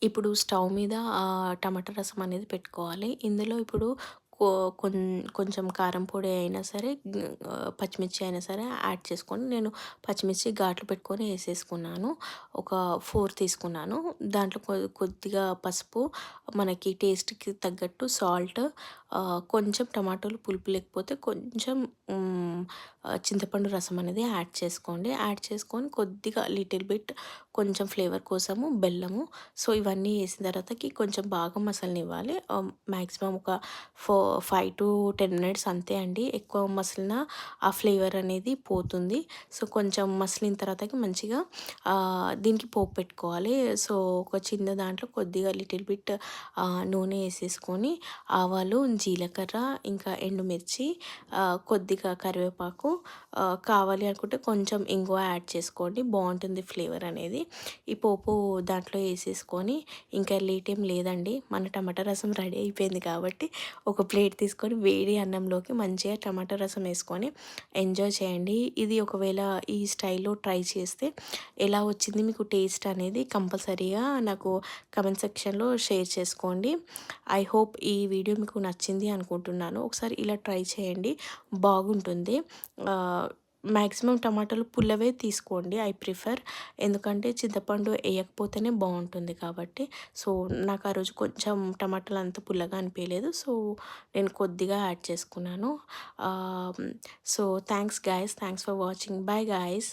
ఇప్పుడు స్టవ్ మీద టమాటా రసం అనేది పెట్టుకోవాలి. ఇందులో ఇప్పుడు కొ కొన్ కొంచెం కారం పొడి అయినా సరే, పచ్చిమిర్చి అయినా సరే యాడ్ చేసుకొని, నేను పచ్చిమిర్చి ఘాట్లు పెట్టుకొని ఏసేసుకున్నాను. ఒక 4 తీసుకున్నాను. దాంట్లో కొద్దిగా పసుపు, మనకి టేస్ట్‌కి తగ్గట్టు సాల్ట్, కొంచెం టమాటాలు పులుపు లేకపోతే కొంచెం చింతపండు రసం అనేది యాడ్ చేసుకోండి. యాడ్ చేసుకొని కొద్దిగా లిటిల్ బిట్ కొంచెం ఫ్లేవర్ కోసము బెల్లము. సో, ఇవన్నీ ఏసిన తర్వాతకి కొంచెం బాగా మసలనివ్వాలి. మాక్సిమం ఒక 5-10 మినిట్స్ అంతే అండి. ఎక్కువ మసిలినా ఆ ఫ్లేవర్ అనేది పోతుంది. సో, కొంచెం మసిలిన తర్వాతకి మంచిగా దీనికి పోపు పెట్టుకోవాలి. సో, ఒక చిన్న దాంట్లో కొద్దిగా లిటిల్ బిట్ నూనె ఏసేసుకొని, ఆవాలు, జీలకర్ర, ఇంకా ఎండుమిర్చి, కొద్దిగా కరివేపాకు, కావాలి అనుకుంటే కొంచెం ఇంగువ యాడ్ చేసుకోండి. బావుంటుంది ఫ్లేవర్ అనేది. ఈ పోపు దాంట్లో ఏసేసుకొని, ఇంకా లేటేం లేదండి. మన టమాటా రసం రెడీ అయిపోయింది కాబట్టి, ఒక ప్లేట్ తీసుకొని వేడి అన్నంలోకి మంచిగా టమాటా రసం ఏసుకొని ఎంజాయ్ చేయండి. ఇది ఒకవేళ ఈ స్టైల్‌లో ట్రై చేస్తే ఎలా వచ్చింది మీకు టేస్ట్ అనేది కంపల్సరీగా నాకు కామెంట్ సెక్షన్‌లో షేర్ చేసుకోండి. ఐ హోప్ ఈ వీడియో మీకు నచ్చింది అనుకుంటున్నాను. ఒకసారి ఇలా ట్రై చేయండి, బాగుంటుంది. మాక్సిమం టమాటాలు పుల్లవే తీసుకోండి, ఐ ప్రిఫర్. ఎందుకంటే చింతపండు ఎయకపోతేనే బావుంటుంది కాబట్టి. సో, నాకు ఆ రోజు కొంచెం టమాటాలు అంత పుల్లగా అనిపియలేదు. సో, నేను కొద్దిగా యాడ్ చేసుకున్నాను. So, thanks guys. Thanks for watching. Bye guys.